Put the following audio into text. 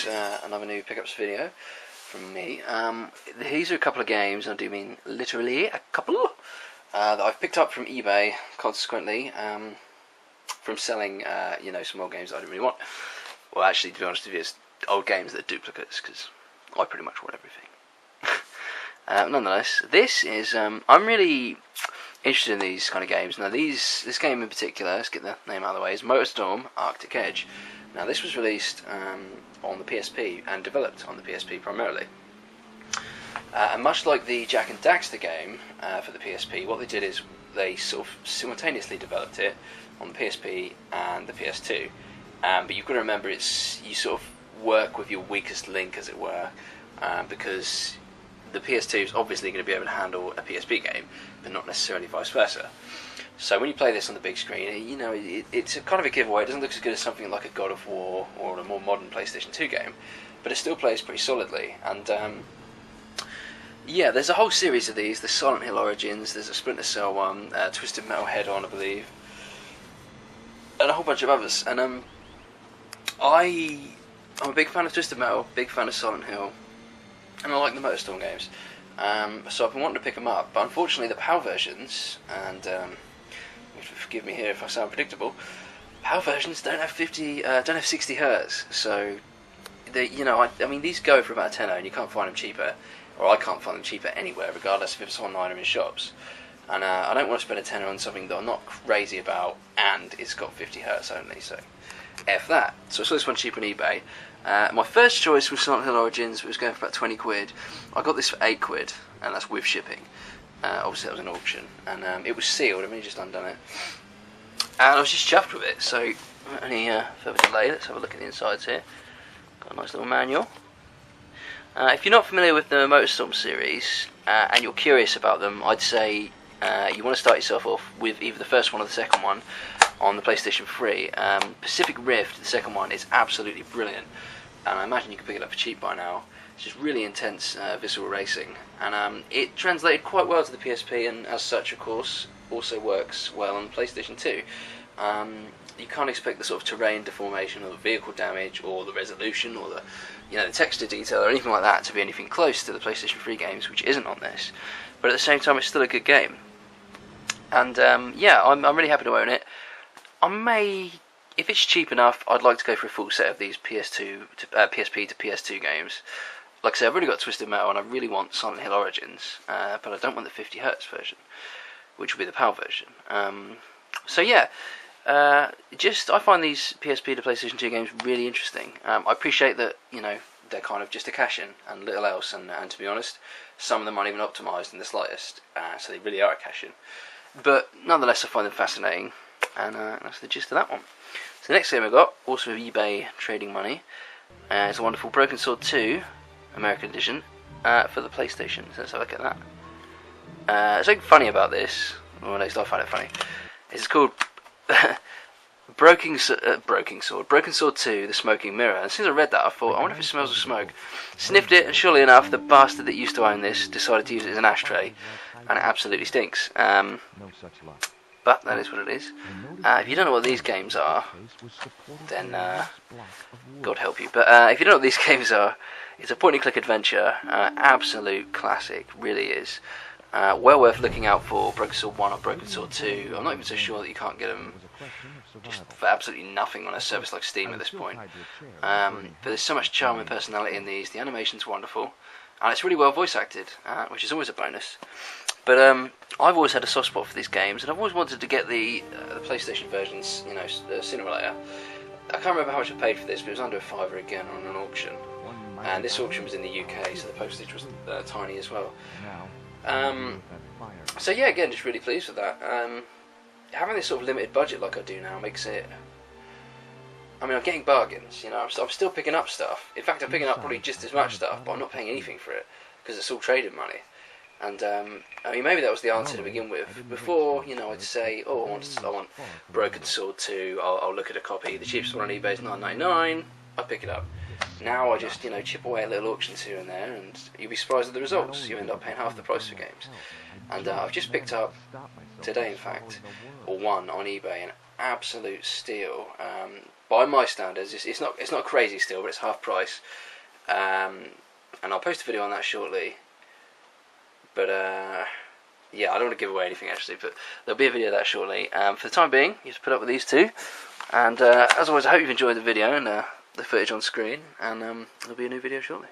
folks, another new pickups video from me. These are a couple of games, and I do mean literally a couple, that I've picked up from eBay, consequently, from selling, some old games that I didn't really want. Well, actually, to be honest with you, it's old games that are duplicates, because I pretty much want everything. Nonetheless, this is, I'm really interested in these kind of games. Now, this game in particular, let's get the name out of the way, is MotorStorm Arctic Edge. Now, this was released on the PSP and developed on the PSP primarily. And much like the Jak and Daxter game for the PSP, what they did is they sort of simultaneously developed it on the PSP and the PS2. But you've got to remember, you sort of work with your weakest link, as it were, because the PS2 is obviously going to be able to handle a PSP game, but not necessarily vice versa. So when you play this on the big screen, it's a kind of a giveaway. It doesn't look as good as something like a God of War or a more modern PlayStation 2 game, but it still plays pretty solidly. And there's a whole series of these. There's Silent Hill Origins, there's a Splinter Cell one, Twisted Metal Head-On, I believe, and a whole bunch of others. And I'm a big fan of Twisted Metal, big fan of Silent Hill, and I like the MotorStorm games. So I've been wanting to pick them up, but unfortunately the PAL versions, and forgive me here if I sound predictable, PAL versions don't have 60 Hz. So these go for about a tenner, and you can't find them cheaper, or I can't find them cheaper anywhere, regardless if it's online or in shops. And I don't want to spend a tenner on something that I'm not crazy about, and it's got 50 Hz only. So F that. So I saw this one cheap on eBay. My first choice was Silent Hill Origins, but it was going for about 20 quid. I got this for 8 quid, and that's with shipping. Obviously that was an auction, and it was sealed. I've only just undone it, and I was just chuffed with it. So without any further delay, let's have a look at the insides here. Got a nice little manual. If you're not familiar with the MotorStorm series, and you're curious about them, I'd say you want to start yourself off with either the first one or the second one on the PlayStation 3. Pacific Rift, the second one, is absolutely brilliant, and I imagine you can pick it up for cheap by now. It's just really intense visceral racing, and it translated quite well to the PSP, and as such, of course, also works well on PlayStation 2. You can't expect the sort of terrain deformation or the vehicle damage or the resolution or the texture detail or anything like that to be anything close to the PlayStation 3 games, which isn't on this. But at the same time, it's still a good game. And I'm really happy to own it. I may, if it's cheap enough, I'd like to go for a full set of these PSP to PS2 games. Like I said, I've already got Twisted Metal, and I really want Silent Hill Origins, but I don't want the 50 Hz version, which will be the PAL version. I find these PSP to PlayStation 2 games really interesting. I appreciate that, they're kind of just a cash-in and little else, and to be honest, some of them aren't even optimised in the slightest, so they really are a cash-in. But nonetheless, I find them fascinating, and that's the gist of that one. So the next game I got, also with eBay trading money, is a wonderful Broken Sword 2 American Edition for the PlayStation. So let's have a look at that. Something funny about this, or at least I find it funny, is it's called Broken Sword 2, The Smoking Mirror. And as soon as I read that, I thought, I wonder if it smells of smoke. Sniffed it, and surely enough, the bastard that used to own this decided to use it as an ashtray, and it absolutely stinks. But that is what it is. If you don't know what these games are, then God help you. But if you don't know what these games are, it's a point-and-click adventure, absolute classic, really is. Well worth looking out for Broken Sword 1 or Broken Sword 2. I'm not even so sure that you can't get them just for absolutely nothing on a service like Steam at this point. But there's so much charm and personality in these. The animation's wonderful, and it's really well voice acted, which is always a bonus. But I've always had a soft spot for these games, and I've always wanted to get the PlayStation versions, sooner or later. I can't remember how much I paid for this, but it was under a £5 again on an auction. And this auction was in the UK, so the postage was tiny as well. Again, just really pleased with that. Having this sort of limited budget like I do now makes it... I'm getting bargains, I'm still picking up stuff. In fact, I'm picking up probably just as much stuff, but I'm not paying anything for it, because it's all traded money. And, maybe that was the answer to begin with. Before, I'd say, I want Broken Sword 2, I'll look at a copy. The cheapest one on eBay is $9.99, I pick it up. Now I just, chip away at little auctions here and there, and you'll be surprised at the results. You end up paying half the price for games. And I've just picked up, today in fact, or one on eBay, an absolute steal. by my standards, it's not crazy still, but it's half price. And I'll post a video on that shortly. But yeah, I don't want to give away anything actually, but there'll be a video of that shortly. For the time being, you just put up with these two. And as always, I hope you've enjoyed the video and the footage on screen. And there'll be a new video shortly.